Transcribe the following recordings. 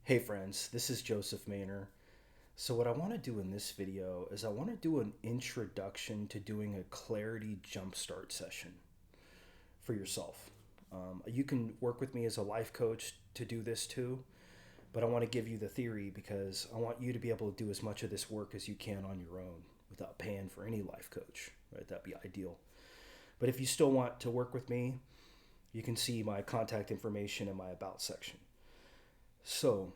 Hey friends, this is Joseph Maynor. So what I want to do in this video is I want to do an introduction to doing a clarity jumpstart session for yourself. You can work with me as a life coach to do this too, but I want to give you the theory because I want you to be able to do as much of this work as you can on your own without paying for any life coach, right? That'd be ideal. But if you still want to work with me, you can see my contact information in my about section. So,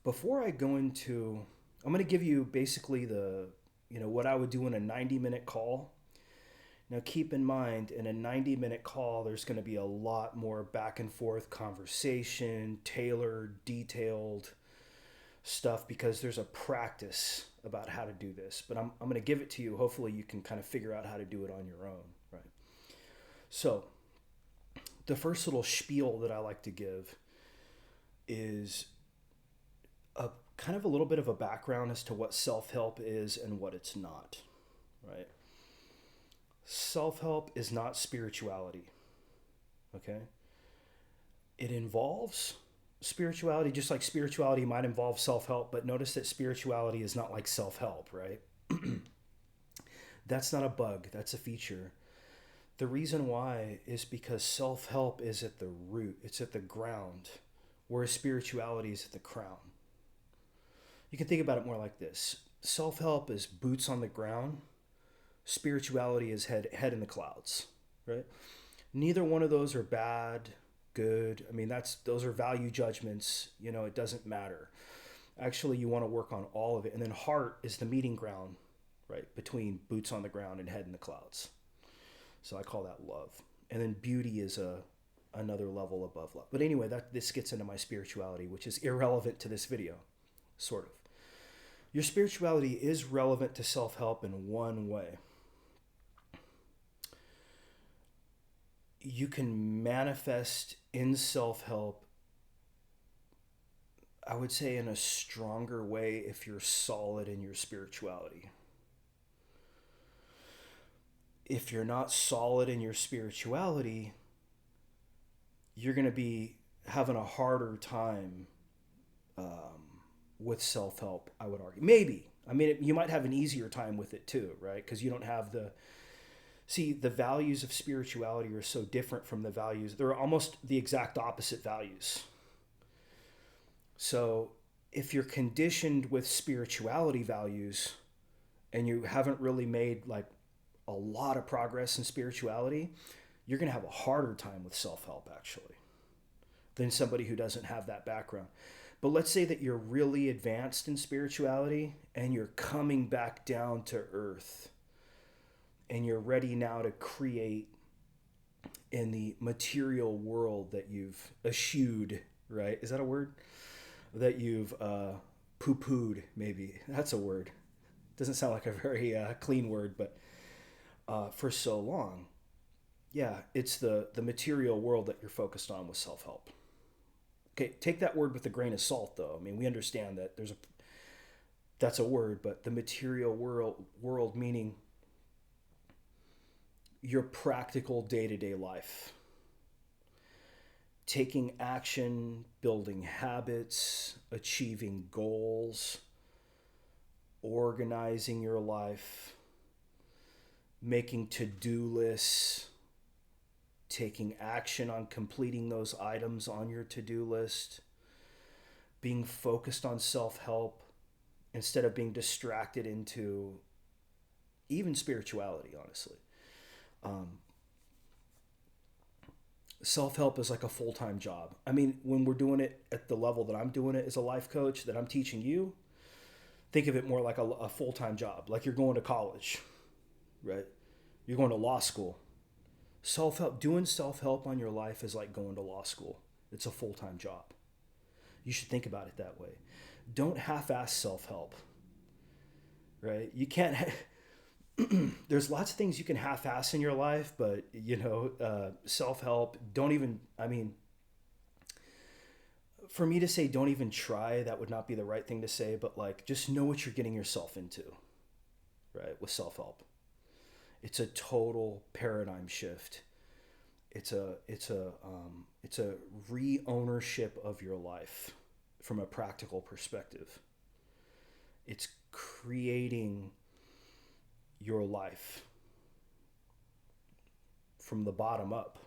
before I go into, I'm going to give you basically what I would do in a 90-minute call. Now, keep in mind, in a 90-minute call, there's going to be a lot more back and forth conversation, tailored, detailed stuff because there's a practice about how to do this. But I'm going to give it to you. Hopefully, you can kind of figure out how to do it on your own, right? So, the first little spiel that I like to give is a kind of a little bit of a background as to what self-help is and what it's not, right? Self-help is not spirituality, okay? It involves spirituality just like spirituality might involve self-help, but notice that spirituality is not like self-help, right? That's not a bug, that's a feature. The reason why is because self-help is at the root, it's at the ground, whereas spirituality is at the crown. You can think about it more like this. Self-help is boots on the ground. Spirituality is head in the clouds, right? Neither one of those are bad, good. I mean, those are value judgments. It doesn't matter. Actually, you want to work on all of it. And then heart is the meeting ground, right, between boots on the ground and head in the clouds. So I call that love. And then beauty is another level above love. But anyway, this gets into my spirituality, which is irrelevant to this video, sort of. Your spirituality is relevant to self-help in one way. You can manifest in self-help, I would say, in a stronger way if you're solid in your spirituality. If you're not solid in your spirituality, you're going to be having a harder time with self-help, I would argue. Maybe. I mean, you might have an easier time with it too, right? Because you don't have the values of spirituality are so different from the values. They're almost the exact opposite values. So if you're conditioned with spirituality values and you haven't really made like a lot of progress in spirituality, you're going to have a harder time with self-help actually than somebody who doesn't have that background. But let's say that you're really advanced in spirituality and you're coming back down to earth and you're ready now to create in the material world that you've eschewed, right? Is that a word? That you've poo-pooed, maybe. That's a word. Doesn't sound like a very clean word, but for so long. Yeah, it's the material world that you're focused on with self-help. Okay, take that word with a grain of salt, though. I mean, we understand that that's a word, but the material world meaning your practical day-to-day life. Taking action, building habits, achieving goals, organizing your life, making to-do lists, taking action on completing those items on your to-do list, being focused on self-help instead of being distracted into even spirituality, honestly. Self-help is like a full-time job. I mean, when we're doing it at the level that I'm doing it as a life coach, that I'm teaching you, think of it more like a full-time job, like you're going to college, right? You're going to law school. Doing self-help on your life is like going to law school. It's a full-time job. You should think about it that way. Don't half-ass self-help, right? You can't. There's lots of things you can half-ass in your life, but self-help. Don't even. I mean, for me to say don't even try, that would not be the right thing to say. But like, just know what you're getting yourself into, right? With self-help, it's a total paradigm shift. It's a re-ownership of your life. from a practical perspective. It's creating your life from the bottom up,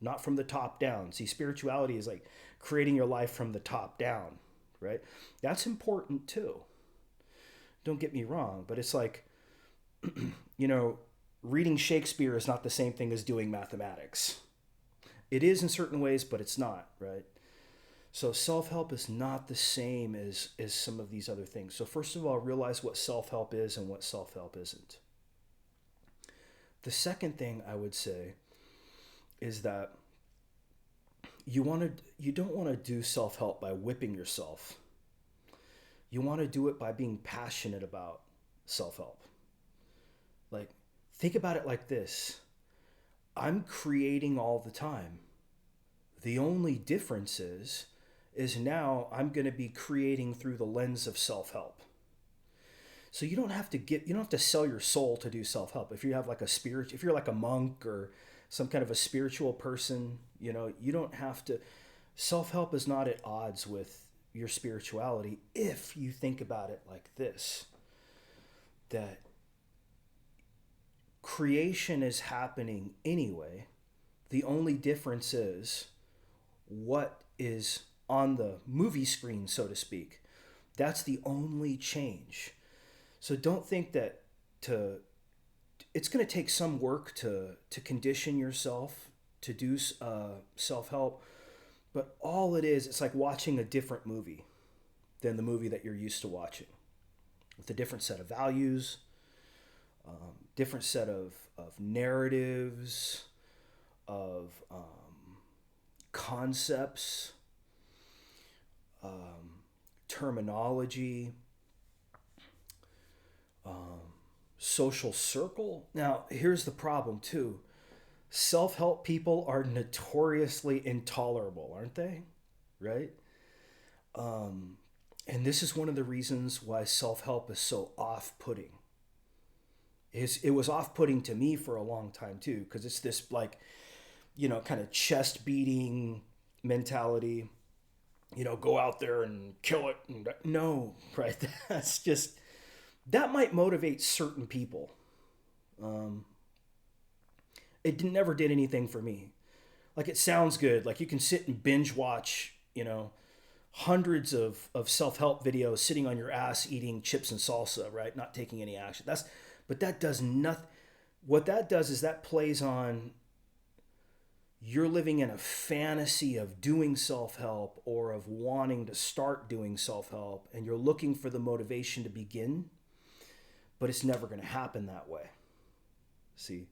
not from the top down. See, spirituality is like creating your life from the top down, right? That's important too. Don't get me wrong, but it's like, you know, reading Shakespeare is not the same thing as doing mathematics. It is in certain ways, but it's not, right? So self-help is not the same as some of these other things. So first of all, realize what self-help is and what self-help isn't. The second thing I would say is that you don't want to do self-help by whipping yourself. You want to do it by being passionate about self-help. Like, think about it like this. I'm creating all the time. The only difference is now I'm going to be creating through the lens of self-help. So you don't have to sell your soul to do self-help. If you have like if you're like a monk or some kind of a spiritual person, you don't have to. Self-help is not at odds with your spirituality if you think about it like this, that creation is happening anyway. The only difference is what is on the movie screen, so to speak. That's the only change. So don't think that it's going to take some work to condition yourself to do self-help, but all it is, it's like watching a different movie than the movie that you're used to watching, with a different set of values, different set of narratives, of concepts, terminology, social circle. Now, here's the problem too. Self-help people are notoriously intolerable, aren't they? Right? And this is one of the reasons why self-help is so off-putting. It was off-putting to me for a long time too, because it's this like, kind of chest beating mentality, go out there and kill it. No, right? That might motivate certain people. It never did anything for me. Like, it sounds good. Like, you can sit and binge watch, hundreds of self-help videos sitting on your ass eating chips and salsa, right? Not taking any action. But that does nothing. What that does is that plays on you're living in a fantasy of doing self-help or of wanting to start doing self-help, and you're looking for the motivation to begin, but it's never going to happen that way. See?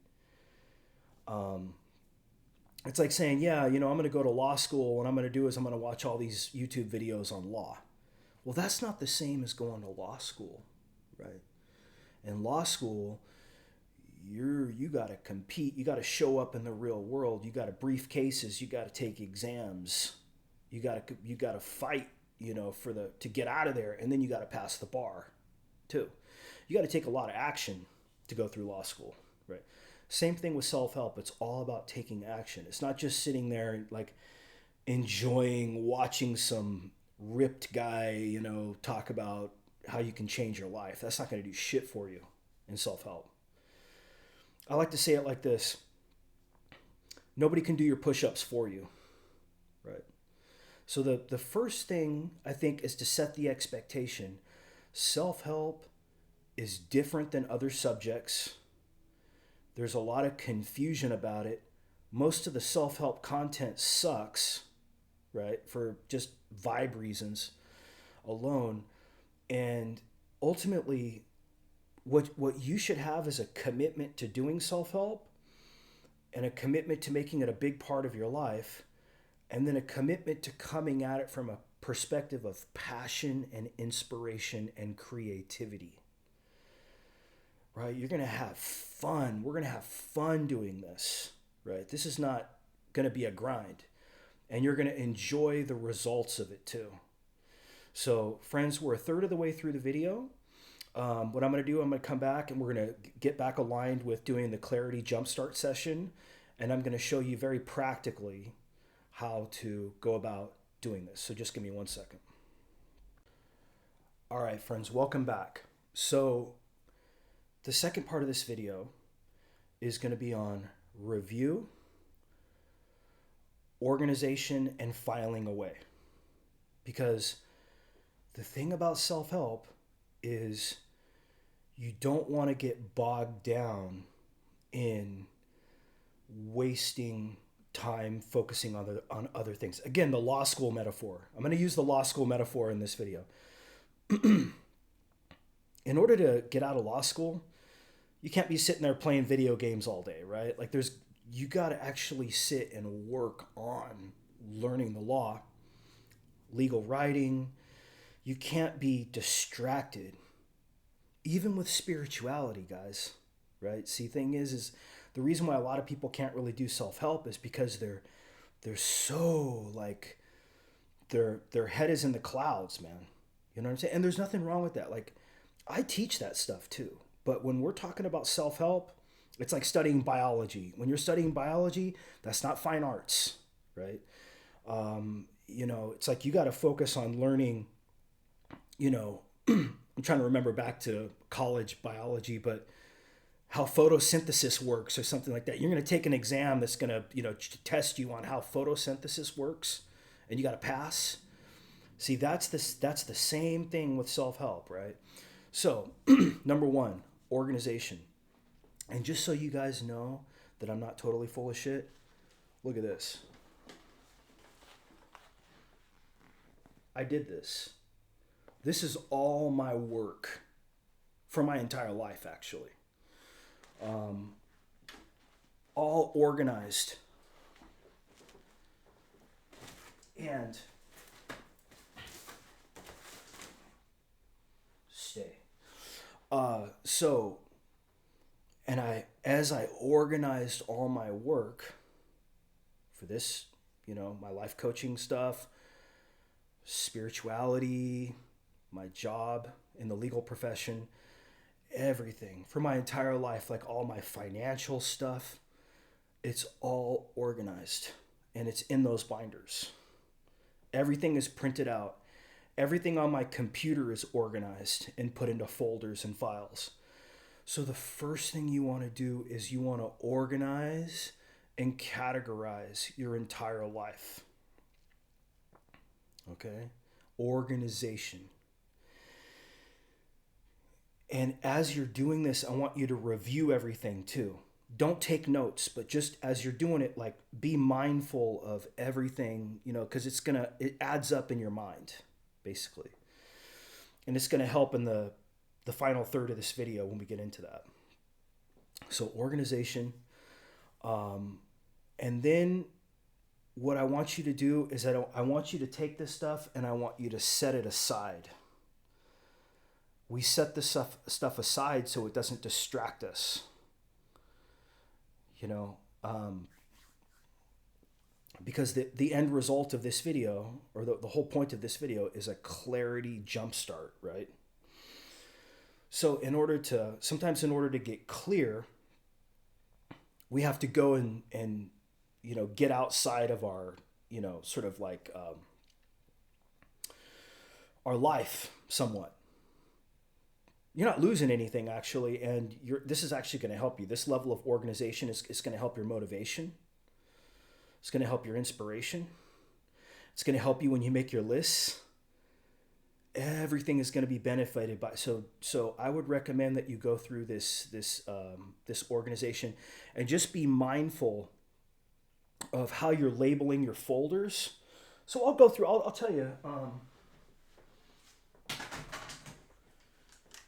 It's like saying, yeah, I'm going to go to law school. What I'm going to do is I'm going to watch all these YouTube videos on law. Well, that's not the same as going to law school, right? In law school, you got to compete. You got to show up in the real world. You got to brief cases. You got to take exams. You got to fight, to get out of there, and then you got to pass the bar, too. You got to take a lot of action to go through law school, right? Same thing with self-help. It's all about taking action. It's not just sitting there like enjoying watching some ripped guy, talk about how you can change your life. That's not going to do shit for you in self-help. I like to say it like this. Nobody can do your push-ups for you, right? So the first thing I think is to set the expectation. Self-help is different than other subjects. There's a lot of confusion about it. Most of the self-help content sucks, right? For just vibe reasons alone. And ultimately, what you should have is a commitment to doing self-help, and a commitment to making it a big part of your life, and then a commitment to coming at it from a perspective of passion and inspiration and creativity. Right? You're going to have fun. We're going to have fun doing this, right? This is not going to be a grind, and you're going to enjoy the results of it too. So friends, we're a third of the way through the video. What I'm going to do, I'm going to come back and we're going to get back aligned with doing the Clarity Jumpstart session. And I'm going to show you very practically how to go about doing this. So just give me 1 second. All right, friends, welcome back. So, the second part of this video is going to be on review, organization, and filing away. Because the thing about self help is you don't want to get bogged down in wasting time focusing on other things. Again, the law school metaphor. I'm going to use the law school metaphor in this video. In order to get out of law school, you can't be sitting there playing video games all day, right? Like you got to actually sit and work on learning the law, legal writing. You can't be distracted, even with spirituality, guys, right? See, thing is the reason why a lot of people can't really do self-help is because they're so like their head is in the clouds, man. You know what I'm saying? And there's nothing wrong with that. Like, I teach that stuff too. But when we're talking about self-help, it's like studying biology. When you're studying biology, that's not fine arts, right? It's like you got to focus on learning, I'm trying to remember back to college biology, but how photosynthesis works or something like that. You're going to take an exam that's going to, test you on how photosynthesis works, and you got to pass. See, that's the same thing with self-help, right? So, number one, organization. And just so you guys know that I'm not totally full of shit, look at this. I did this. This is all my work for my entire life, actually. All organized. And stay. As I organized all my work for this, my life coaching stuff, spirituality, my job in the legal profession, everything for my entire life, like all my financial stuff, it's all organized and it's in those binders. Everything is printed out. Everything on my computer is organized and put into folders and files. So the first thing you want to do is you want to organize and categorize your entire life. Okay? Organization. And as you're doing this, I want you to review everything too. Don't take notes, but just as you're doing it, like, be mindful of everything, because it adds up in your mind, basically. And it's going to help in the final third of this video when we get into that. So organization. And then what I want you to do is I want you to take this stuff and I want you to set it aside. We set this stuff aside so it doesn't distract us. Because the end result of this video, or the whole point of this video, is a clarity jumpstart, right? So sometimes in order to get clear, we have to go and get outside of our, sort of like our life somewhat. You're not losing anything, actually, and this is actually going to help you. This level of organization is going to help your motivation. It's going to help your inspiration. It's going to help you when you make your lists. Everything is going to be benefited by. So I would recommend that you go through this organization and just be mindful of how you're labeling your folders. So I'll go through. I'll tell you.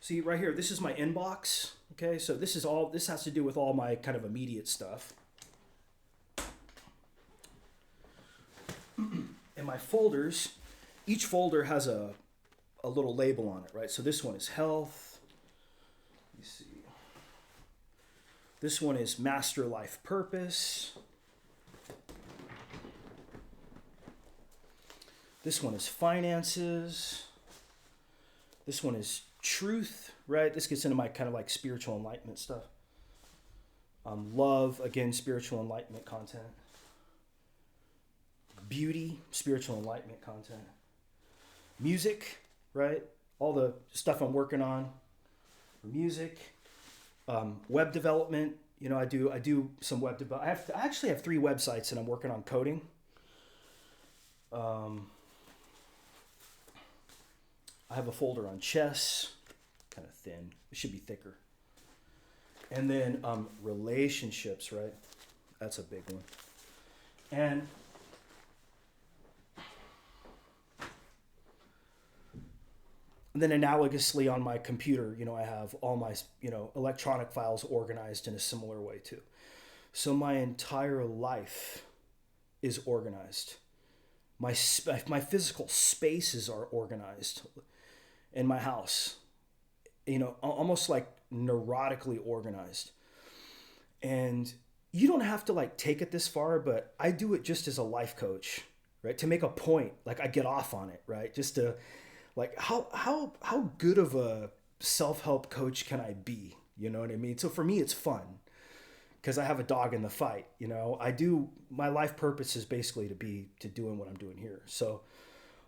See right here, this is my inbox. Okay, so this has to do with all my kind of immediate stuff. And my folders, each folder has a little label on it, right? So this one is health. Let me see. This one is master life purpose. This one is finances. This one is truth, right? This gets into my kind of like spiritual enlightenment stuff. Love, again, spiritual enlightenment content. Beauty, spiritual enlightenment content. Music, right? all the stuff I'm working on, music, web development. I do some web development. I actually have 3 websites and I'm working on coding. Um, I have a folder on chess, kind of thin. It should be thicker. And then relationships, right? That's a big one. And then analogously on my computer, I have all my, electronic files organized in a similar way too. So my entire life is organized. My physical spaces are organized in my house, almost like neurotically organized. And you don't have to like take it this far, but I do it just as a life coach, right? To make a point, like I get off on it, right? Just to like how good of a self-help coach can I be? You know what I mean? So for me it's fun because I have a dog in the fight, I do my life purpose is basically to doing what I'm doing here. So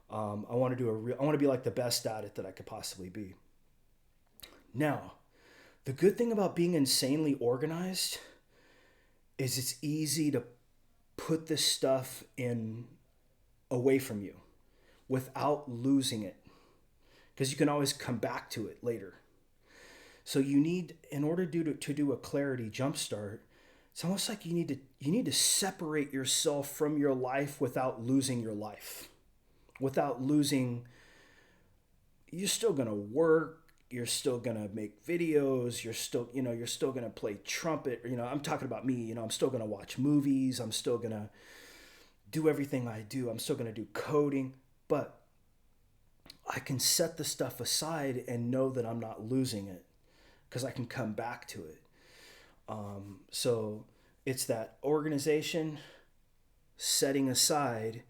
I want to be like the best at it that I could possibly be. Now, the good thing about being insanely organized is it's easy to put this stuff in away from you without losing it, because you can always come back to it later. So you need, in order to do a clarity jumpstart, it's almost like you need to separate yourself from your life without losing your life, without losing. You're still gonna work. You're still gonna make videos. You're still gonna play trumpet. I'm talking about me. I'm still gonna watch movies. I'm still gonna do everything I do. I'm still gonna do coding, but I can set the stuff aside and know that I'm not losing it because I can come back to it. So it's that organization, setting aside,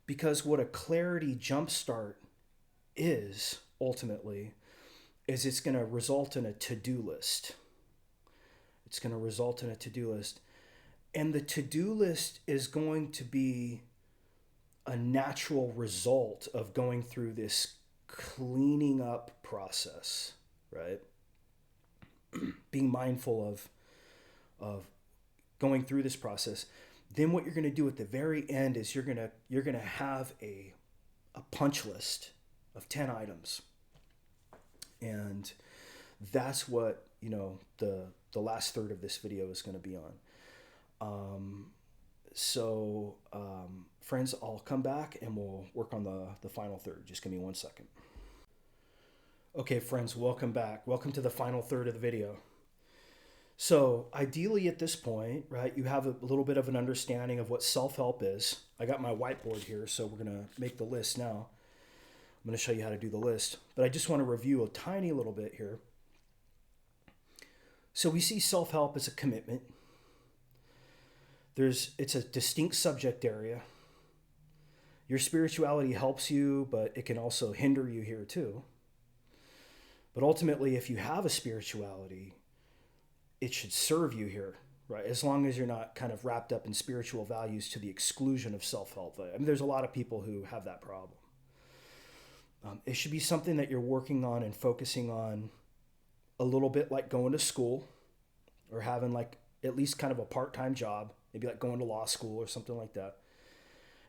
because what a clarity jumpstart is ultimately is it's going to result in a to-do list. It's going to result in a to-do list. And the to-do list is going to be a natural result of going through this cleaning up process, right? Being mindful of going through this process. Then what you're going to do at the very end is you're going to have a punch list of 10 items. And that's what, the last third of this video is going to be on. Friends, I'll come back and we'll work on the final third. Just give me 1 second. Okay, friends, welcome back. Welcome to the final third of the video. So ideally at this point, right, you have a little bit of an understanding of what self-help is. I got my whiteboard here, so we're going to make the list now. I'm going to show you how to do the list, but I just want to review a tiny little bit here. So we see self-help as a commitment. It's a distinct subject area. Your spirituality helps you, but it can also hinder you here too. But ultimately, if you have a spirituality, it should serve you here, right? As long as you're not kind of wrapped up in spiritual values to the exclusion of self-help. I mean, there's a lot of people who have that problem. It should be something that you're working on and focusing on a little bit, like going to school or having like at least kind of a part-time job, maybe like going to law school or something like that.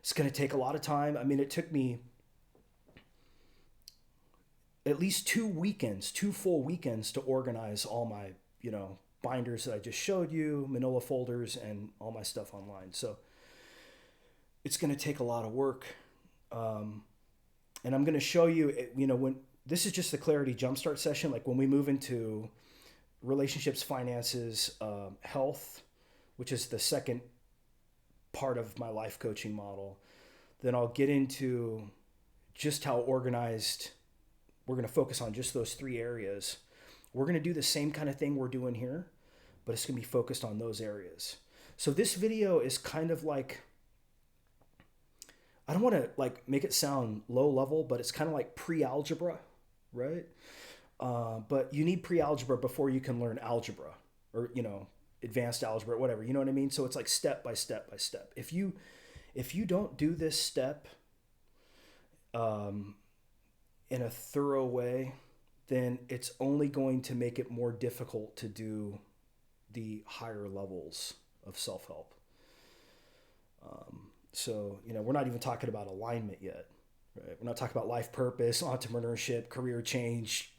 It's going to take a lot of time. I mean, it took me at least 2 full weekends to organize all my, binders that I just showed you, manila folders, and all my stuff online. So it's going to take a lot of work. And I'm going to show you, when this is just the Clarity Jumpstart session, like when we move into relationships, finances, health, which is the second part of my life coaching model, then I'll get into just how organized. We're going to focus on just those 3 areas. We're going to do the same kind of thing we're doing here, but it's going to be focused on those areas. So this video is kind of like, I don't want to like make it sound low level, but it's kind of like pre-algebra, right? But you need pre-algebra before you can learn algebra or, advanced algebra, whatever, you know what I mean? So it's like step by step by step. If you don't do this step, in a thorough way, then it's only going to make it more difficult to do the higher levels of self-help. So, we're not even talking about alignment yet, right? We're not talking about life purpose, entrepreneurship, career change,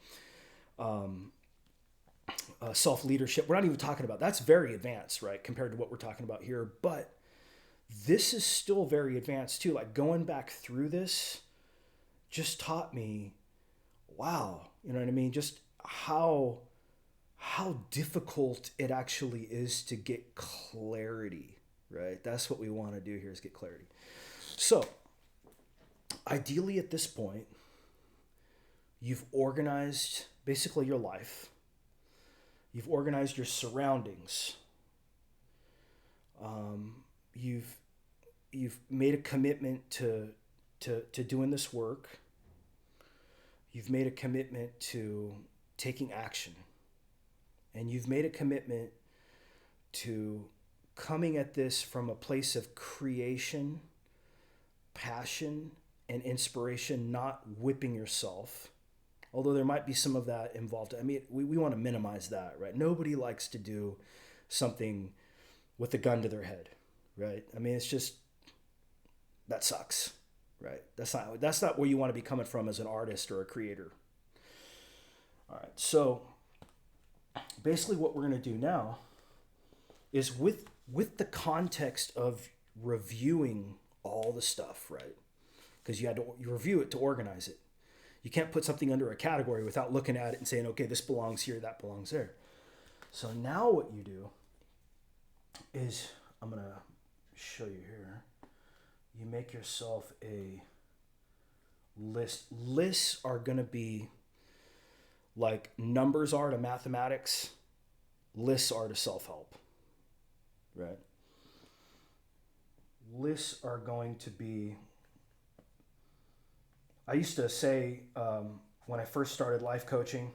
self-leadership. We're not even talking about, that's very advanced, right? Compared to what we're talking about here. But this is still very advanced too. Like going back through this just taught me, wow, you know what I mean? Just how difficult it actually is to get clarity, right? That's what we want to do here, is get clarity. So ideally at this point, you've organized basically your life. You've organized your surroundings. You've made a commitment to doing this work. You've made a commitment to taking action. And you've made a commitment to coming at this from a place of creation, passion, and inspiration, not whipping yourself. Although there might be some of that involved. I mean, we want to minimize that, right? Nobody likes to do something with a gun to their head, right? I mean, it's just, that sucks, right? That's not where you want to be coming from as an artist or a creator. All right, so basically what we're going to do now is with the context of reviewing all the stuff, right? Because you review it to organize it. You can't put something under a category without looking at it and saying, okay, this belongs here, that belongs there. So now what you do is, I'm going to show you here. You make yourself a list. Lists are going to be like numbers are to mathematics. Lists are to self-help, right? Lists are going to be, I used to say when I first started life coaching,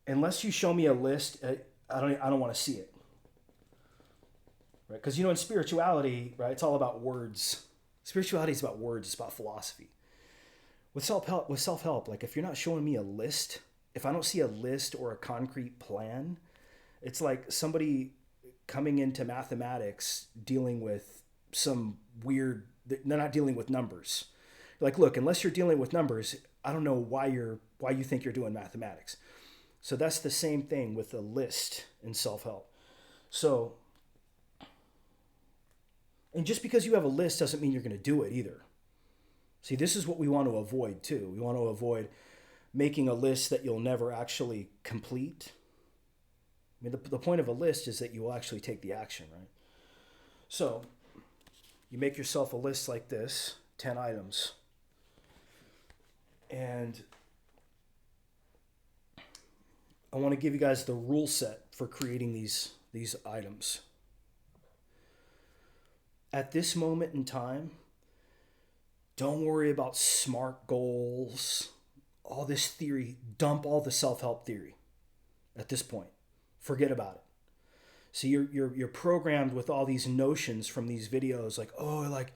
unless you show me a list, I don't want to see it, right? Because in spirituality, right, it's all about words. Spirituality is about words. It's about philosophy. With self-help, like if you're not showing me a list, if I don't see a list or a concrete plan, it's like somebody coming into mathematics dealing with some weird. They're not dealing with numbers. Like, look, unless you're dealing with numbers, I don't know why you think you're doing mathematics. So that's the same thing with a list in self-help. So, and just because you have a list doesn't mean you're going to do it either. See, this is what we want to avoid too. We want to avoid making a list that you'll never actually complete. I mean, the point of a list is that you will actually take the action, right? So you make yourself a list like this, 10 items. And I want to give you guys the rule set for creating these items. At this moment in time, don't worry about SMART goals, all this theory. Dump all the self-help theory at this point. Forget about it. So you're programmed with all these notions from these videos, like, oh, like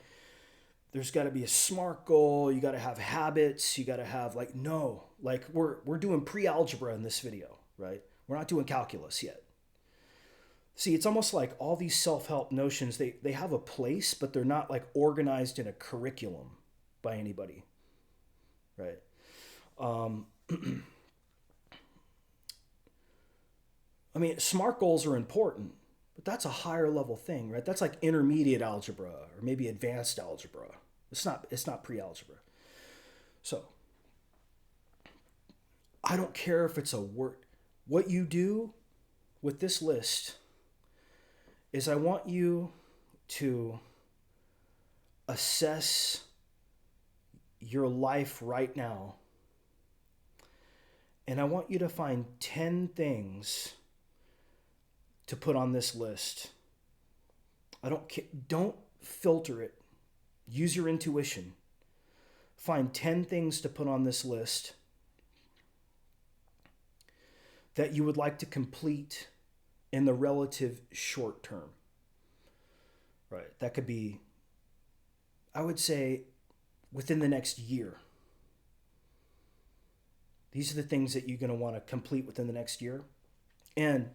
there's got to be a SMART goal. You got to have habits. You got to have no, like we're doing pre-algebra in this video, right? We're not doing calculus yet. See, it's almost like all these self-help notions, they have a place, but they're not like organized in a curriculum by anybody, right? I mean, SMART goals are important, but that's a higher level thing, right? That's like intermediate algebra or maybe advanced algebra. It's not pre-algebra. So I don't care if it's a word. What you do with this list is I want you to assess your life right now. And I want you to find 10 things to put on this list. Don't filter it. Use your intuition. Find 10 things to put on this list that you would like to complete in the relative short term. Right? That could be, I would say, within the next year. These are the things that you're going to want to complete within the next year. And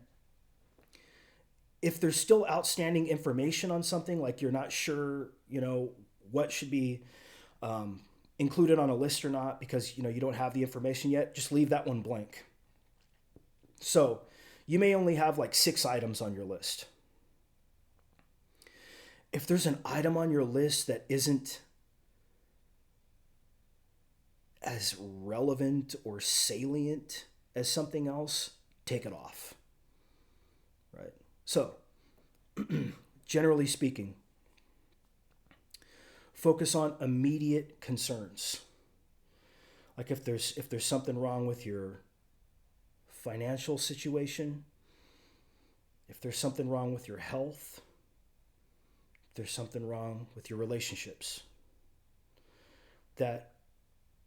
if there's still outstanding information on something, like you're not sure, what should be included on a list or not because, you don't have the information yet, just leave that one blank. So you may only have like 6 items on your list. If there's an item on your list that isn't as relevant or salient as something else, take it off. Right? So, generally speaking, focus on immediate concerns. Like if there's something wrong with your financial situation, if there's something wrong with your health, if there's something wrong with your relationships that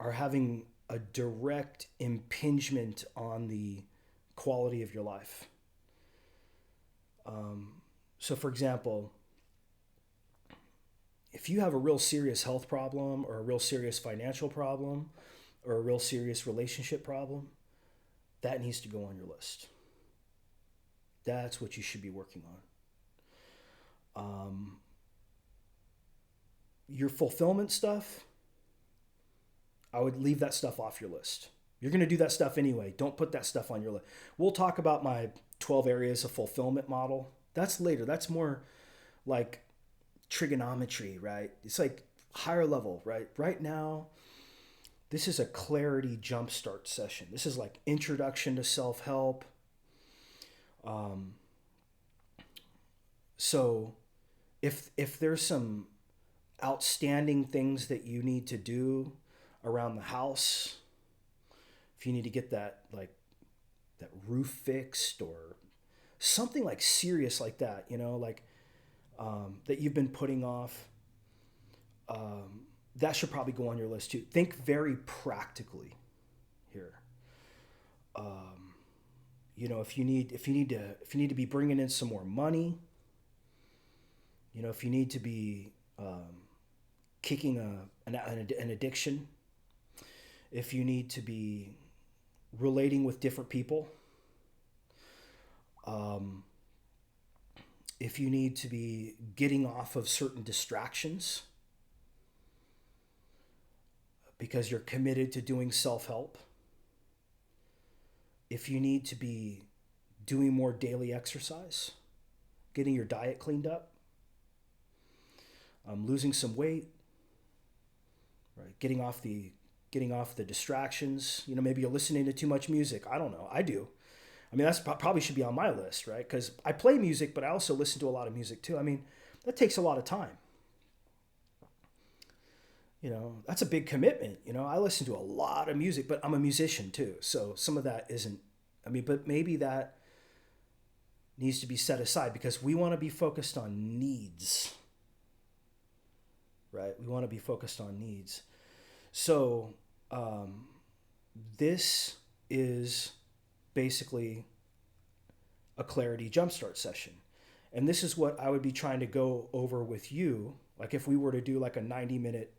are having a direct impingement on the quality of your life. So for example, if you have a real serious health problem or a real serious financial problem or a real serious relationship problem, that needs to go on your list. That's what you should be working on. Your fulfillment stuff, I would leave that stuff off your list. You're going to do that stuff anyway. Don't put that stuff on your list. We'll talk about my 12 areas of fulfillment model. That's later. That's more like trigonometry, right? It's like higher level, right? Right now, this is a clarity jumpstart session. This is like introduction to self-help. So if there's some outstanding things that you need to do around the house, if you need to get that roof fixed or something like serious like that, that you've been putting off, that should probably go on your list too. Think very practically here. If you need to be bringing in some more money, if you need to be kicking an addiction, if you need to be relating with different people, if you need to be getting off of certain distractions because you're committed to doing self-help, if you need to be doing more daily exercise, getting your diet cleaned up, losing some weight, right? Getting off the distractions. Maybe you're listening to too much music. I don't know. I do. I mean, that's probably should be on my list, right? Because I play music, but I also listen to a lot of music too. I mean, that takes a lot of time. That's a big commitment. I listen to a lot of music, but I'm a musician too. So some of that isn't, but maybe that needs to be set aside because we want to be focused on needs, right? We want to be focused on needs. So this is basically a clarity jumpstart session. And this is what I would be trying to go over with you. Like if we were to do like a 90-minute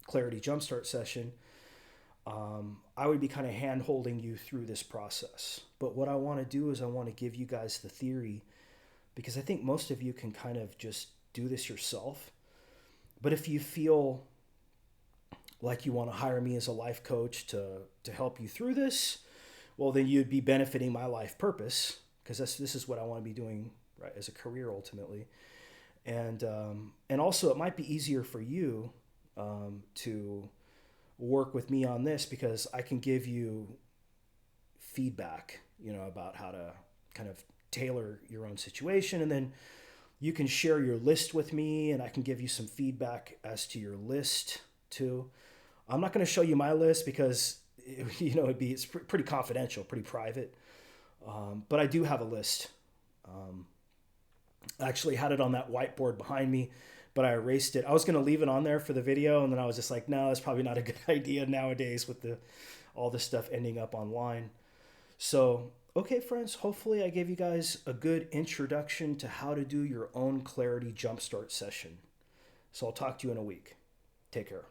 clarity jumpstart session, I would be kind of hand-holding you through this process. But what I want to do is I want to give you guys the theory because I think most of you can kind of just do this yourself. But if you feel like you want to hire me as a life coach to help you through this, well, then you'd be benefiting my life purpose because this is what I want to be doing, right, as a career ultimately. And also it might be easier for you to work with me on this because I can give you feedback, about how to kind of tailor your own situation. And then you can share your list with me and I can give you some feedback as to your list too. I'm not going to show you my list because, it's pretty confidential, pretty private. But I do have a list. I actually had it on that whiteboard behind me, but I erased it. I was going to leave it on there for the video, and then I was just like, no, that's probably not a good idea nowadays with all this stuff ending up online. So, okay, friends, hopefully I gave you guys a good introduction to how to do your own clarity jumpstart session. So I'll talk to you in a week. Take care.